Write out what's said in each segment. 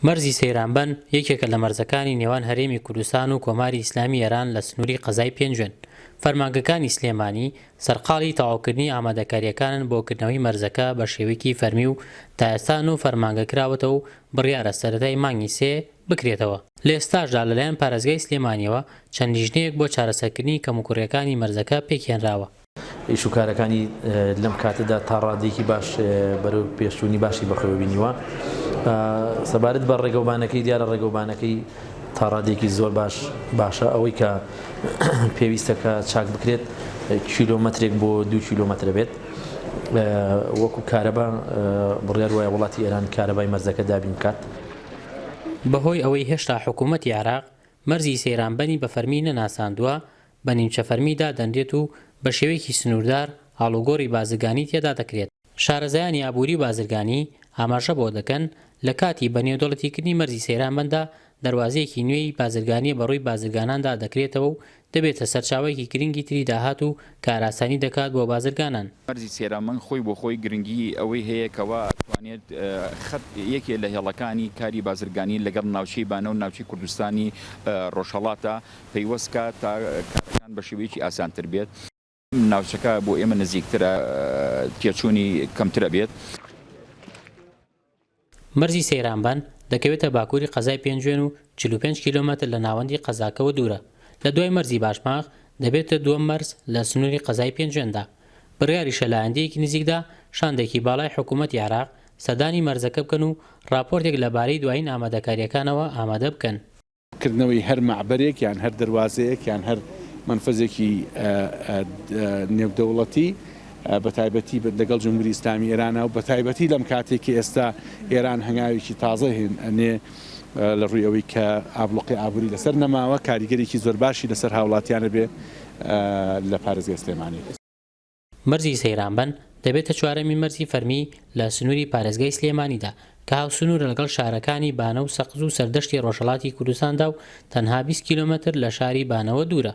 مەرزی سەیرانبەن یەکێکە لە مەرزەکانی نێوان هەرێمی کوردستان و کۆماری ئیسلامی ئێران لە سنووری قەزای پێنجوێن. فەرمانگەکانی سلێمانی سەرقاڵی تەواوکردنی ئامادەکاریەکانن بۆکردنەوەی مەرزەکە بە شێوەیەکی فەرمی و تا ئێستا و فەرمانگەکراوەتە و بڕیارە سەرەتای مانگی سێ بکرێتەوە. لە ئێستاشدا لەلایەن پارێزگای سلێمانیەوە چەند لیژنەیەک بۆ چارەسەرکردنی کەموکوڕیەکانی مەرزەکە پێکهێنراوە. ئیشوکارەکانی لەم کاتەدا تا ڕادێکی باش بەرەو پێشچوونی باشی بەخۆبینیوە. سەبارەت بە ڕێگەوبانەکەی دیارە ڕێگەوبانەکەی تا ڕادێکی زۆر باشە ئەوەی کە پێویستەکە چاک بکرێت کیلۆمەترێک بۆ 2 کیلۆمەتر بێت. وەکو کارەبا بڕیار وایە وڵاتی ئێران کارەبای مەرزەکە دابین بکات. بەهۆی ئەوەی هێشتا حکوومەتی عێراق مەرزی سەیرانبەنی بە فەرمی نەناساندووە، بە نیمچە فەرمیدا دەنرێت و بە شێوەیەکی سنووردار هاڵوگۆڕی بازرگانی تێدا دەکرێت. شارەزایانی ئابووری بازرگانی ئاماژە بۆ دەکەن لە کاتی بەنێودەوڵەتیکردنی مەرزی سەیرانبەندا دەواازەیەکی نوێی بازرگانی بەڕووی بازرگاناندا دەکرێتەوە و دەبێتە سەرچاوەیەکی گرنگی تری داهات و کاراسانی دەکات بۆ بازرگانان. مەرزی سەیرانبەن خۆی بۆ خۆی گرنگی ئەوەی هەیە کەوا توانێت یەکێ لە هێڵەکانی کاری بازرگانی لەگەڵ ناوچەی بانە و ناوچەی کوردستانی ڕۆژهەڵاتە پەیوەستکە تا کارەکان بە شێوەیەکی ئاسانتر بێت. ناوچەکە بۆ ئێمە نزیکترە تێچوونی کەمترە بێت. مەرزی سەیرانبەن دەکەوێتە باکووری قەزای پێنجوێن و 45 کیلۆمەتر لە ناوەندی قەزاکەوە دوورە. لە دوای مەرزی باشماغ دەبێتە دووەم مەرز لە سنووری قەزای پێنجوێندا. بڕیاریشە لە ئایندەیەکی نزیکدا شاندێکی باڵای حکوومەتی عێراق سەدانی مەرزەکە بکەن و راپۆرتێک لەبارەی دوایین ئامادەکاریەکانەوە ئامادە بکەن. کردنەوەی هەر مەعبەرێک یان هەر دەواازەیەک یان هەر منفەزێکی نێودەوڵەتی بە تایبەتی لەگەڵ جمهوری ئیسلامی ئێرانە و بە تایبەتی لەم کاتێکی ئێستا ئێران هەنگاوێکی تازە هێنێ لە ڕووی ئەوەی کە ئابلوقی ئابووری لەسەر نەماوە کاریگەرێکی زۆر باشی لەسەر هاوڵاتیانە بێ لە پارێزگای سلێمانی. مەرزی سەیرانبەن دەبێتە چوارەمی مەرزی فەرمی لە سنووری پارێزگای سلێمانیدا کە هاوسنوورە لەگەڵ شارەکانی بانە و سەقز و سەردەشتی ڕۆژهەڵاتی کوردستاندا و تەنها 20 کیلۆمەتر لە شاری بانەوە دوورە.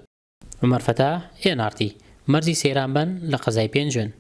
عومەر فەتاح، ئێنارتی، مەرزی سەیرانبەن لە قەزای پێنجوێن.